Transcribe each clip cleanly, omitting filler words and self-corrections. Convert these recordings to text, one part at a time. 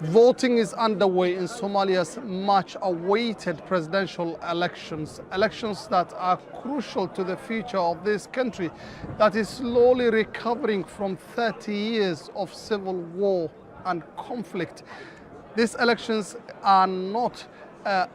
Voting is underway in Somalia's much-awaited presidential elections, elections that are crucial to the future of this country that is slowly recovering from 30 years of civil war and conflict. These elections are not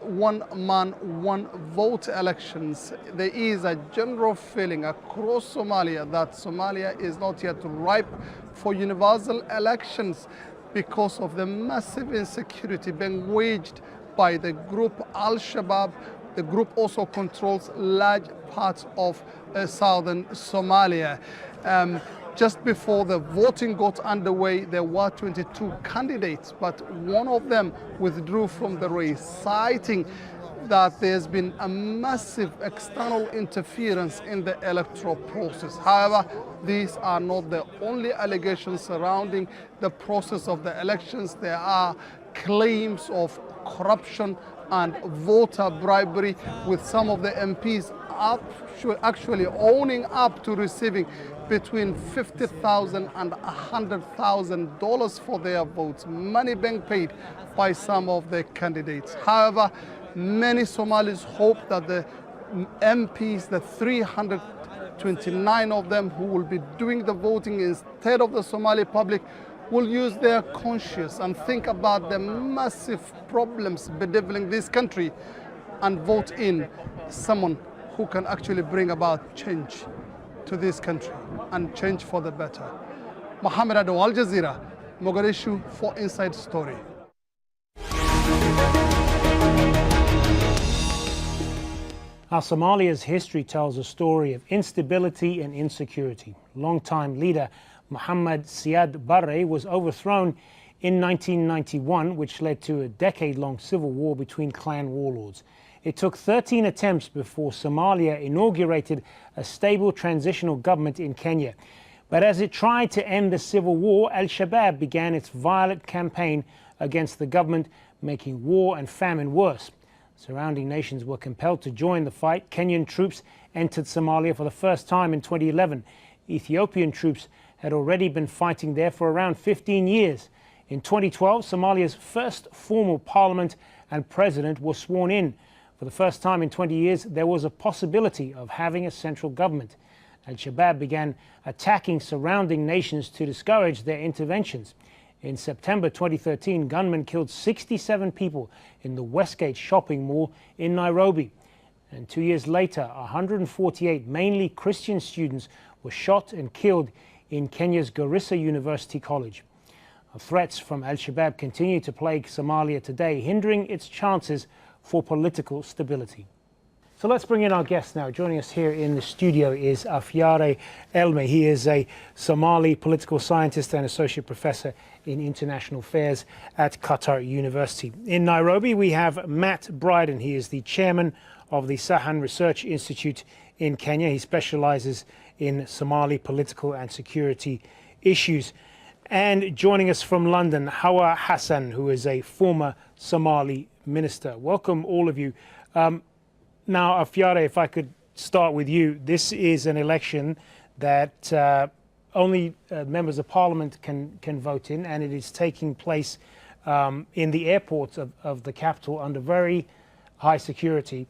one-man, one-vote elections. There is a general feeling across Somalia that Somalia is not yet ripe for universal elections because of the massive insecurity being waged by the group Al-Shabaab. The group also controls large parts of southern Somalia. Just before the voting got underway, there were 22 candidates, but one of them withdrew from the race, citing that there's been a massive external interference in the electoral process. However, these are not the only allegations surrounding the process of the elections. There are claims of corruption and voter bribery, with some of the MPs actually owning up to receiving between $50,000 and $100,000 for their votes, money being paid by some of the candidates. However, many Somalis hope that the MPs, the 329 of them who will be doing the voting instead of the Somali public, will use their conscience and think about the massive problems bedeviling this country and vote in someone who can actually bring about change to this country and change for the better. Mohammed Ado, Al Jazeera, Mogadishu for Inside Story. Now, Somalia's history tells a story of instability and insecurity. Longtime leader Mohammed Siad Barre was overthrown in 1991, which led to a decade-long civil war between clan warlords. It took 13 attempts before Somalia inaugurated a stable transitional government in Kenya. But as it tried to end the civil war, Al-Shabaab began its violent campaign against the government, making war and famine worse. Surrounding nations were compelled to join the fight. Kenyan troops entered Somalia for the first time in 2011. Ethiopian troops had already been fighting there for around 15 years. In 2012, Somalia's first formal parliament and president were sworn in. For the first time in 20 years, there was a possibility of having a central government. Al-Shabaab began attacking surrounding nations to discourage their interventions. In September 2013, gunmen killed 67 people in the Westgate shopping mall in Nairobi. And 2 years later, 148 mainly Christian students were shot and killed in Kenya's Garissa University College. Threats from Al-Shabaab continue to plague Somalia today, hindering its chances for political stability. So let's bring in our guest now. Joining us here in the studio is Afyare Elme. He is a Somali political scientist and associate professor in international affairs at Qatar University. In Nairobi, we have Matt Bryden. He is the chairman of the Sahan Research Institute in Kenya. He specializes in Somali political and security issues. And joining us from London, Hawa Hassan, who is a former Somali minister. Welcome, all of you. Now, Afyare, if I could start with you. This is an election that only members of parliament can vote in, and it is taking place in the airports of the capital under very high security.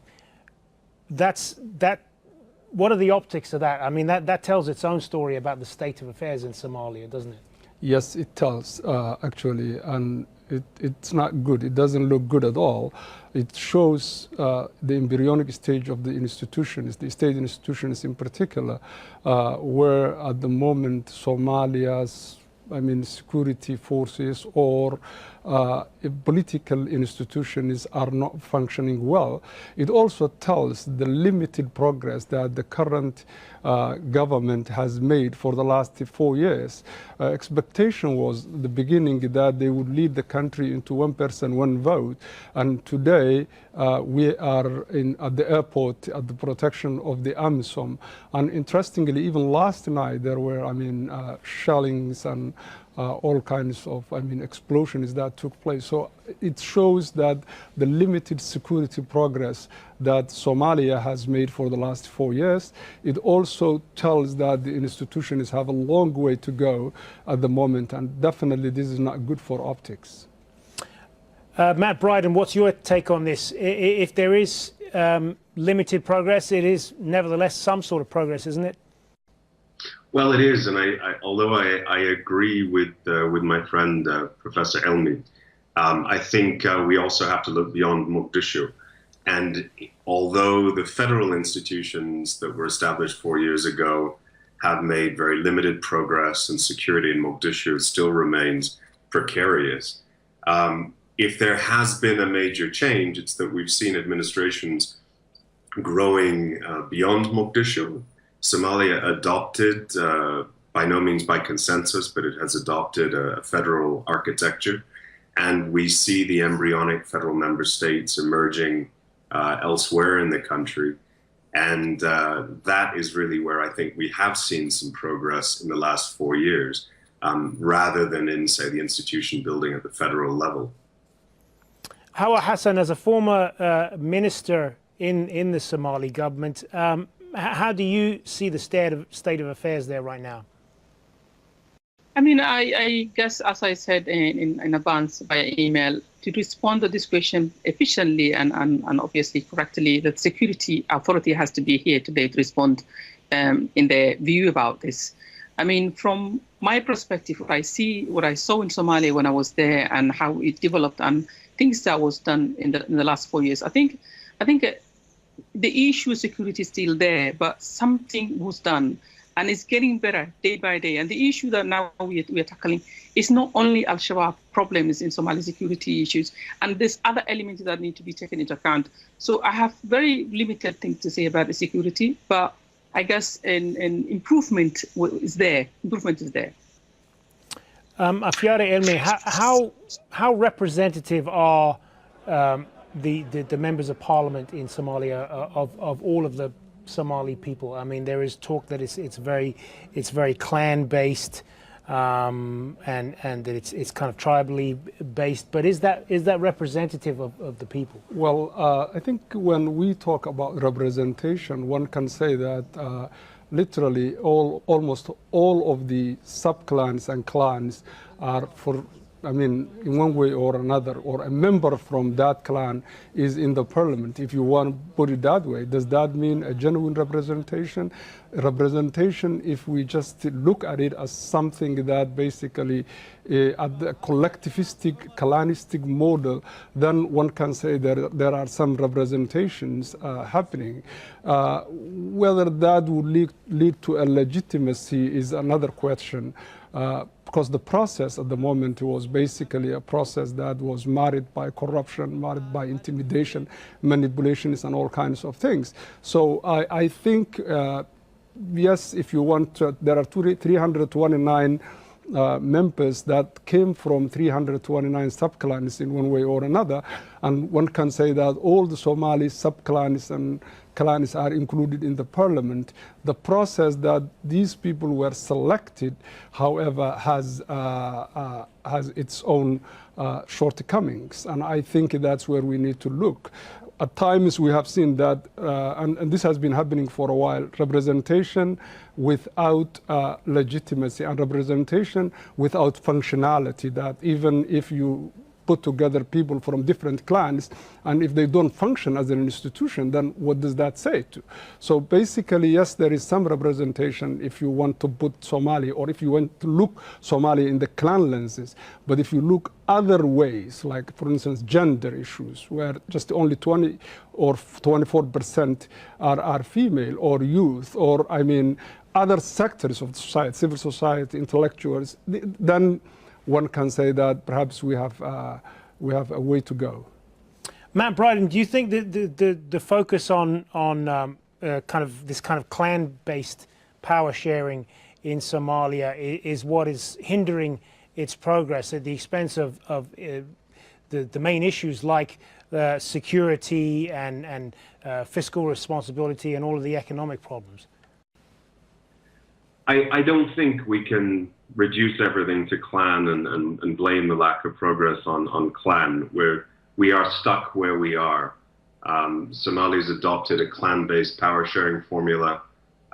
What are the optics of that? I mean, that tells its own story about the state of affairs in Somalia, doesn't it? Yes, it tells, actually, and it's not good. It doesn't look good at all. It shows the embryonic stage of the institutions, the state institutions in particular, where at the moment Somalia's, security forces or political institutions are not functioning well. It also tells the limited progress that the current government has made for the last 4 years. Expectation was the beginning that they would lead the country into one person, one vote. And today we are at the airport at the protection of the AMISOM. And interestingly, even last night there were, shellings and all kinds of, explosions that took place. So it shows that the limited security progress that Somalia has made for the last 4 years, it also tells that the institutions have a long way to go at the moment, and definitely this is not good for optics. Matt Bryden, what's your take on this? If there is limited progress, it is nevertheless some sort of progress, isn't it? Well, it is, and although I agree with my friend Professor Elmi, I think we also have to look beyond Mogadishu. And although the federal institutions that were established 4 years ago have made very limited progress, and security in Mogadishu still remains precarious, if there has been a major change, it's that we've seen administrations growing beyond Mogadishu. Somalia adopted, by no means by consensus, but it has adopted a federal architecture. And we see the embryonic federal member states emerging elsewhere in the country. And that is really where I think we have seen some progress in the last 4 years, rather than in, say, the institution building at the federal level. Hawa Hassan, as a former minister in the Somali government, how do you see the state of affairs there right now? I mean, I guess, as I said in advance via email, to respond to this question efficiently and obviously correctly, the security authority has to be here today to respond in their view about this. I mean, from my perspective, what I saw in Somalia when I was there and how it developed and things that was done in the last 4 years, I think the issue of security is still there, but something was done. And it's getting better day by day. And the issue that now we are tackling is not only Al-Shabaab problems in Somali security issues, and there's other elements that need to be taken into account. So I have very limited things to say about the security, but I guess an improvement is there. Improvement is there. Afiare Elmi, how representative are the members of parliament in Somalia of all of the Somali people? I mean, there is talk that it's very clan-based, and that it's kind of tribally based. But is that representative of the people? Well, I think when we talk about representation, one can say that literally almost all of the sub-clans and clans are in one way or another, or a member from that clan is in the parliament, if you want to put it that way. Does that mean a genuine representation? Representation, if we just look at it as something that basically at the collectivistic, clanistic model, then one can say there are some representations happening. Whether that would lead to a legitimacy is another question. Because the process at the moment was basically a process that was marred by corruption, marred by intimidation, manipulations, and all kinds of things. So I think, yes, if you want to, there are 329 members that came from 329 sub-clans in one way or another, and one can say that all the Somali sub-clans and clans are included in the parliament. The process that these people were selected, however, has its own shortcomings, and I think that's where we need to look. At times we have seen that, and this has been happening for a while, representation without legitimacy and representation without functionality, that even if you put together people from different clans, and if they don't function as an institution, then what does that say to? So basically, yes, there is some representation if you want to put Somalia, or if you want to look Somalia in the clan lenses. But if you look other ways, like for instance, gender issues, where just only 20 or 24% are female, or youth, or I mean, other sectors of society, civil society, intellectuals, then one can say that perhaps we have a way to go. Matt Bryden, do you think that the focus on kind of clan-based power sharing in Somalia is what is hindering its progress at the expense of the main issues like security and fiscal responsibility and all of the economic problems? I don't think we can reduce everything to clan and blame the lack of progress on clan, where we are stuck where we are. Somalia's adopted a clan-based power sharing formula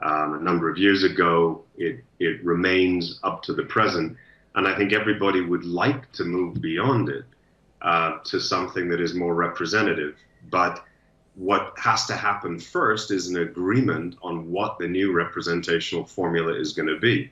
a number of years ago. It remains up to the present, and I think everybody would like to move beyond it. to something that is more representative. But what has to happen first is an agreement on what the new representational formula is going to be.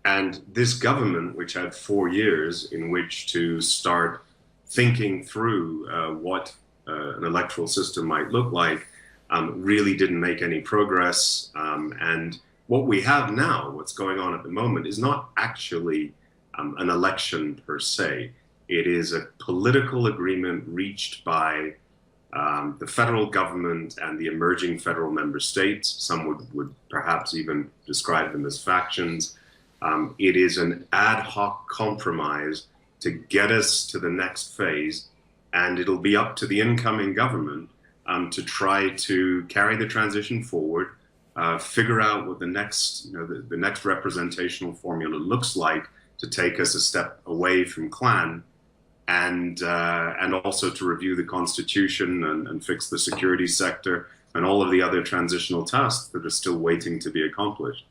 And this government, which had 4 years in which to start thinking through what an electoral system might look like, really didn't make any progress. And what we have now, what's going on at the moment, is not actually an election per se. It is a political agreement reached by the federal government and the emerging federal member states. Some would perhaps even describe them as factions. It is an ad hoc compromise to get us to the next phase, and it'll be up to the incoming government to try to carry the transition forward, figure out what the next, the next representational formula looks like to take us a step away from clan, and also to review the constitution and fix the security sector and all of the other transitional tasks that are still waiting to be accomplished.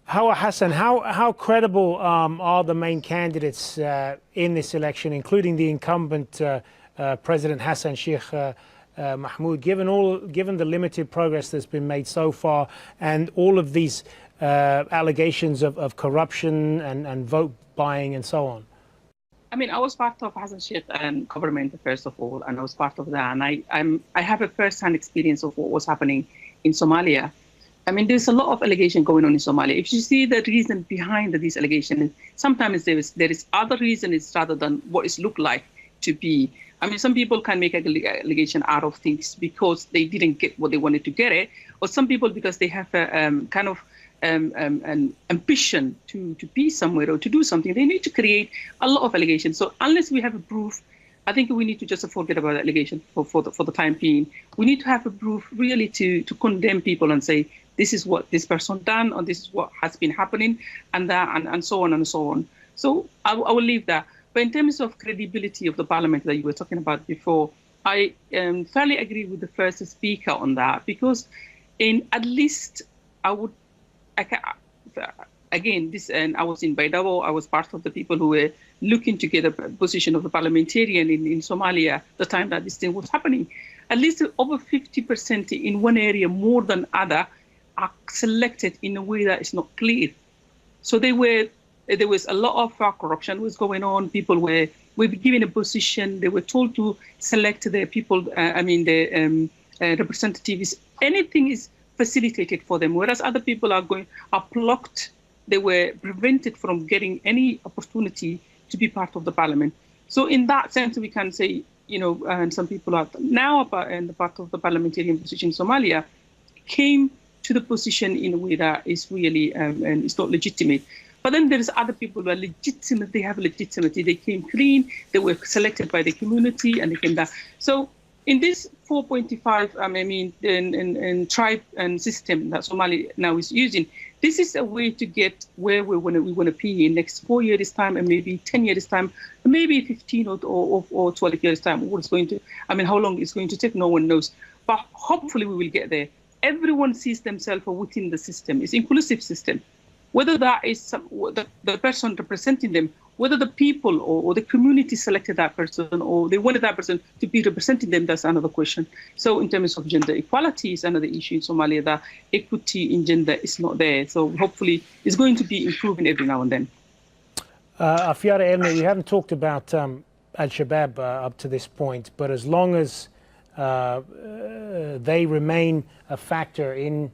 Hassan, how credible are the main candidates in this election, including the incumbent President Hassan Sheikh Mahmoud, given the limited progress that's been made so far and all of these allegations of corruption and vote buying and so on? I mean, I was part of Hassan Sheikh government, first of all, and I was part of that. And I have a first-hand experience of what was happening in Somalia. I mean, there's a lot of allegation going on in Somalia. If you see the reason behind these allegations, sometimes there is other reasons rather than what it looked like to be. I mean, some people can make an allegation out of things because they didn't get what they wanted to get it, or some people because they have a kind of an ambition to be somewhere or to do something. They need to create a lot of allegations. So unless we have a proof, I think we need to just forget about the allegation for the time being. We need to have a proof really to condemn people and say, this is what this person done, or this is what has been happening, and that, and so on and so on. So I will leave that. But in terms of credibility of the parliament that you were talking about before, I fairly agree with the first speaker on that, because at least I was in Baydhabo. I was part of the people who were looking to get a position of the parliamentarian in Somalia the time that this thing was happening. At least over 50% in one area more than other are selected in a way that is not clear. So there was a lot of corruption was going on. People were given a position. They were told to select their people. The representatives. Anything is facilitated for them, whereas other people are blocked. They were prevented from getting any opportunity to be part of the parliament. So in that sense, we can say, and some people are now in the part of the parliamentarian position in Somalia came to the position in a way that is really and it's not legitimate. But then there's other people who are legitimate. They have legitimacy. They came clean. They were selected by the community, and they came back. So in this 4.5, tribe and system that Somalia now is using, this is a way to get where we want to be in next 4 years' time, and maybe 10 years' time, and maybe 15 or 12 years' time. What it's going to, how long it's going to take, no one knows. But hopefully we will get there. Everyone sees themselves within the system. It's an inclusive system. Whether that is the person representing them, whether the people or the community selected that person or they wanted that person to be representing them, that's another question. So in terms of gender equality is another issue in Somalia, that equity in gender is not there. So hopefully it's going to be improving every now and then. Afiara Elmi, we haven't talked about Al-Shabaab up to this point, but as long as they remain a factor in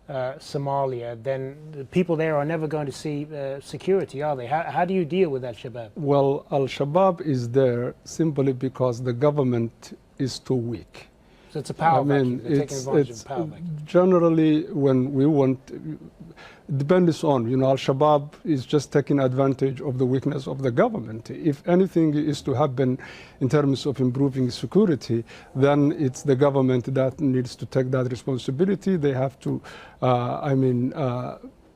Somalia, then the people there are never going to see security, are they? How do you deal with Al-Shabaab? Well, Al-Shabaab is there simply because the government is too weak. So it's a power vacuum. They're taking advantage of power vacuum. Generally, when we want, it depends on, Al-Shabaab is just taking advantage of the weakness of the government. If anything is to happen in terms of improving security, then it's the government that needs to take that responsibility. They have to,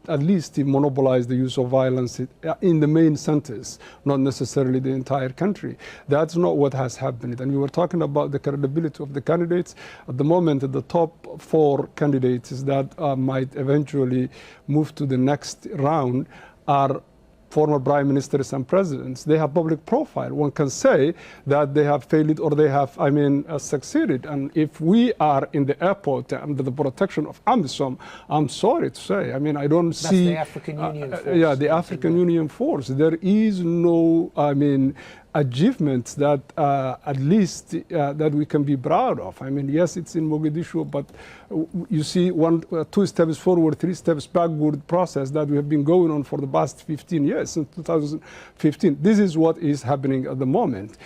at least monopolize the use of violence in the main centers, not necessarily the entire country. That's not what has happened. And you were talking about the credibility of the candidates. At the moment, the top 4 candidates that might eventually move to the next round are former prime ministers and presidents, they have public profile. One can say that they have failed or they have, succeeded. And if we are in the airport under the protection of AMISOM, I'm sorry to say, I don't see... That's the African Union force. Yeah, the African Union force. There is no, achievements that at least that we can be proud of. Yes, it's in Mogadishu, but you see 2 steps forward, 3 steps backward process that we have been going on for the past 15 years, since 2015. This is what is happening at the moment.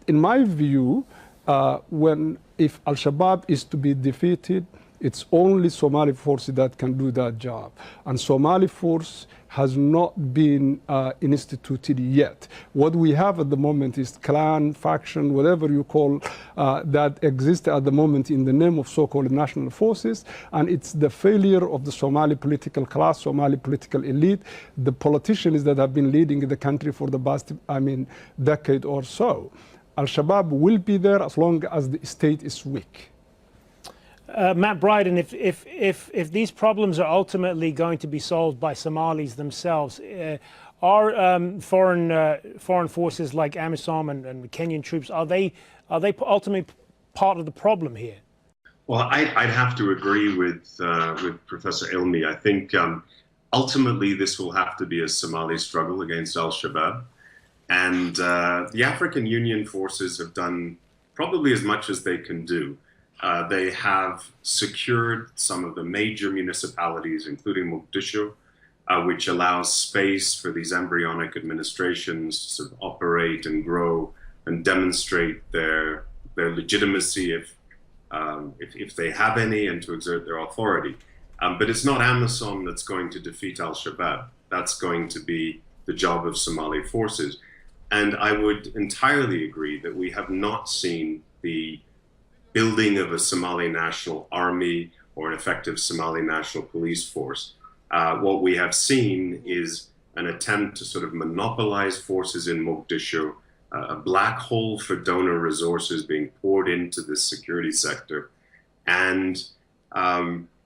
In my view, if Al-Shabaab is to be defeated, it's only Somali force that can do that job. And Somali force has not been instituted yet. What we have at the moment is clan, faction, whatever you call, that exists at the moment in the name of so-called national forces. And it's the failure of the Somali political class, Somali political elite, the politicians that have been leading the country for the past, decade or so. Al-Shabaab will be there as long as the state is weak. Matt Bryden, if these problems are ultimately going to be solved by Somalis themselves, are foreign forces like AMISOM and Kenyan troops, are they ultimately part of the problem here? Well, I'd have to agree with Professor Ilmi. I think ultimately this will have to be a Somali struggle against Al-Shabaab. And the African Union forces have done probably as much as they can do. They have secured some of the major municipalities, including Mogadishu, which allows space for these embryonic administrations to sort of operate and grow and demonstrate their legitimacy if they have any, and to exert their authority. But it's not AMISOM that's going to defeat Al-Shabaab. That's going to be the job of Somali forces. And I would entirely agree that we have not seen the building of a Somali national army or an effective Somali national police force. What we have seen is an attempt to sort of monopolize forces in Mogadishu, a black hole for donor resources being poured into this security sector. And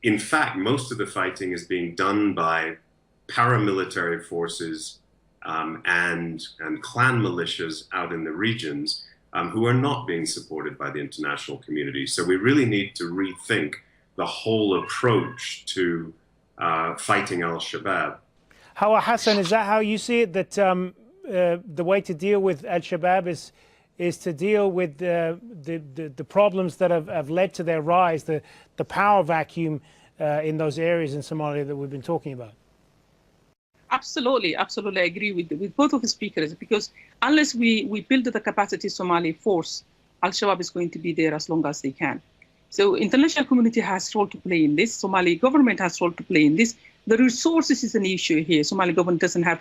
in fact, most of the fighting is being done by paramilitary forces and clan militias out in the regions, who are not being supported by the international community. So we really need to rethink the whole approach to fighting Al-Shabaab. Hawa Hassan, is that how you see it, that the way to deal with Al-Shabaab is to deal with the problems that have led to their rise, the power vacuum in those areas in Somalia that we've been talking about? Absolutely, absolutely. I agree with both of the speakers, because unless we build the capacity Somali force, Al-Shabaab is going to be there as long as they can. So international community has role to play in this. Somali government has role to play in this. The resources is an issue here. Somali government doesn't have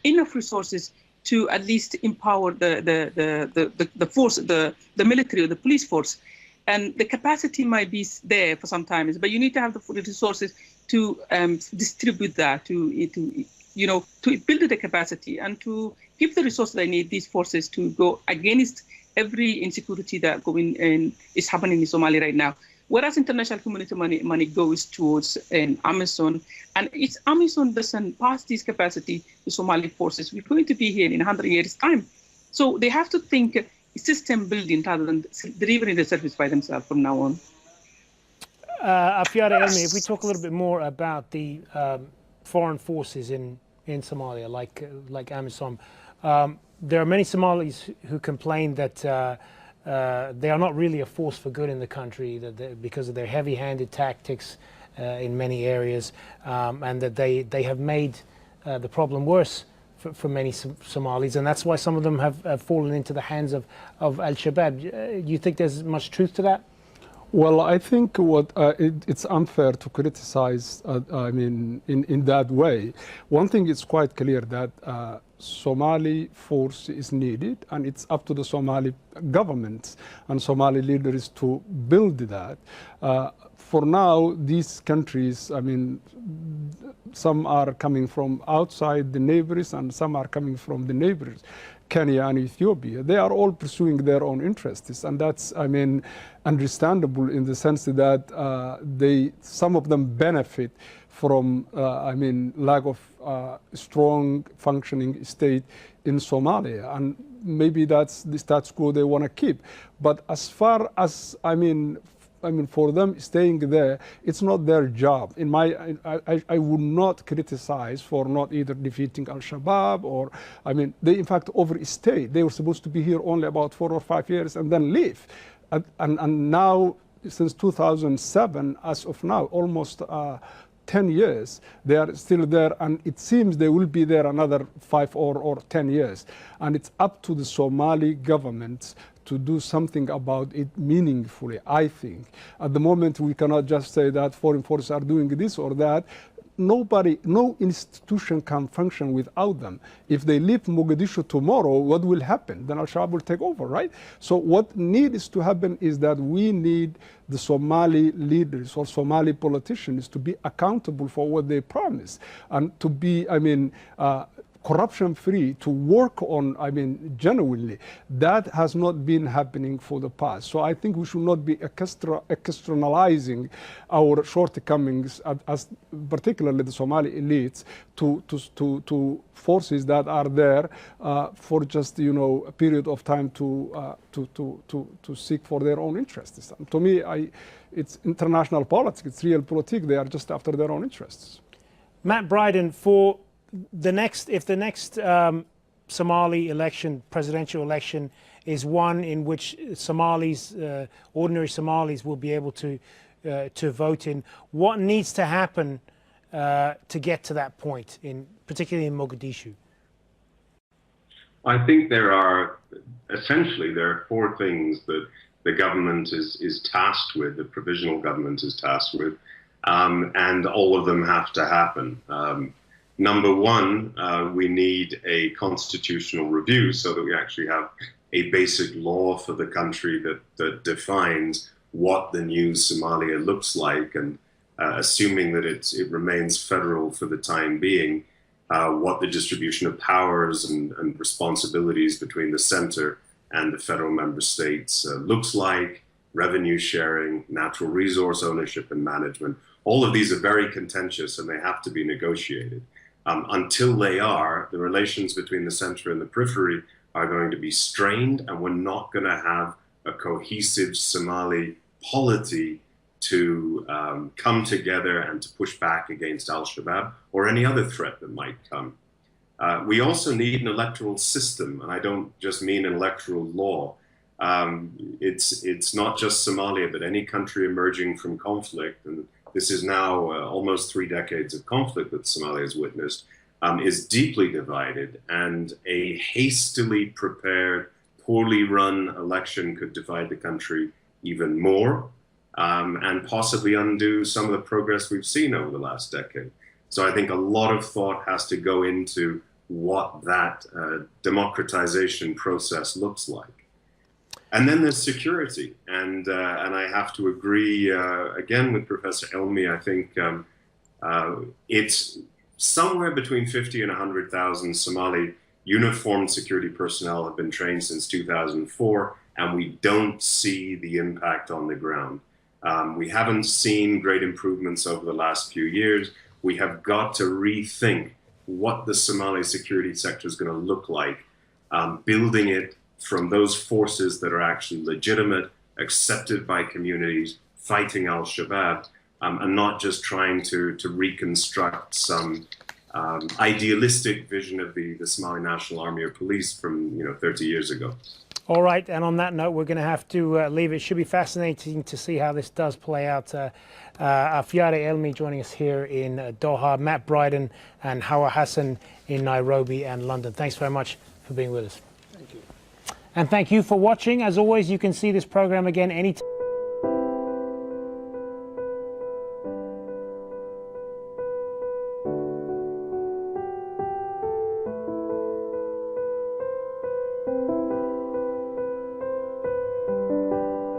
enough resources to at least empower the force, the military or the police force. And the capacity might be there for some time, but you need to have the resources to distribute that, to build the capacity and to give the resources they need, these forces, to go against every insecurity that is happening in Somalia right now. Whereas international community money goes towards AMISOM, and if AMISOM doesn't pass this capacity to Somali forces, we're going to be here in 100 years' time. So they have to think system building rather than delivering the service by themselves from now on. Afiada Elmi, if we talk a little bit more about the foreign forces in Somalia, like AMISOM, there are many Somalis who complain that they are not really a force for good in the country, because of their heavy-handed tactics in many areas, and that they have made the problem worse for many Somalis, and that's why some of them have fallen into the hands of Al-Shabaab. Do you think there's much truth to that? Well, I think it's unfair to criticize, in that way. One thing is quite clear, that Somali force is needed, and it's up to the Somali government and Somali leaders to build that. For now, these countries, some are coming from outside the neighbors and some are coming from the neighbors, Kenya and Ethiopia. They are all pursuing their own interests, and that's, understandable in the sense that some of them benefit from, lack of strong functioning state in Somalia. And maybe that's the status quo they want to keep. But as far as, for them staying there, it's not their job. I would not criticize for not either defeating Al-Shabaab or, they in fact overstayed. They were supposed to be here only about 4 or 5 years and then leave. And now, since 2007, as of now, almost 10 years, they are still there, and it seems they will be there another 5 or 10 years. And it's up to the Somali government to do something about it meaningfully, I think. At the moment, we cannot just say that foreign forces are doing this or that. No institution can function without them. If they leave Mogadishu tomorrow, what will happen? Then Al-Shabaab will take over, right? So what needs to happen is that we need the Somali leaders or Somali politicians to be accountable for what they promise and to be, corruption-free, to work on, genuinely. That has not been happening for the past. So I think we should not be externalizing our shortcomings, as particularly the Somali elites, to forces that are there for just, a period of time to seek for their own interests. And to me, it's international politics, it's realpolitik. They are just after their own interests. Matt Bryden, if the next Somali election, presidential election, is one in which Somalis, ordinary Somalis, will be able to vote in, what needs to happen to get to that point, particularly in Mogadishu? I think there are 4 things that the government is tasked with, the provisional government is tasked with, and all of them have to happen. Number one, we need a constitutional review so that we actually have a basic law for the country that defines what the new Somalia looks like, and assuming that it remains federal for the time being, what the distribution of powers and responsibilities between the center and the federal member states looks like, revenue sharing, natural resource ownership and management. All of these are very contentious and they have to be negotiated. Until they are, the relations between the center and the periphery are going to be strained, and we're not going to have a cohesive Somali polity to come together and to push back against Al-Shabaab or any other threat that might come. We also need an electoral system, and I don't just mean an electoral law. It's not just Somalia, but any country emerging from conflict, and this is now almost 3 decades of conflict that Somalia has witnessed, is deeply divided, and a hastily prepared, poorly run election could divide the country even more, and possibly undo some of the progress we've seen over the last decade. So I think a lot of thought has to go into what that democratization process looks like. And then there's security, and I have to agree again with Professor Elmi. I think it's somewhere between 50 and 100,000 Somali uniformed security personnel have been trained since 2004, and we don't see the impact on the ground. We haven't seen great improvements over the last few years. We have got to rethink what the Somali security sector is going to look like, building it from those forces that are actually legitimate, accepted by communities, fighting Al-Shabaab, and not just trying to reconstruct some idealistic vision of the Somali National Army or police from 30 years ago. All right, and on that note, we're going to have to leave. It should be fascinating to see how this does play out. Afiare Elmi joining us here in Doha, Matt Bryden and Hawa Hassan in Nairobi and London. Thanks very much for being with us. Thank you. And thank you for watching. As always, you can see this program again anytime.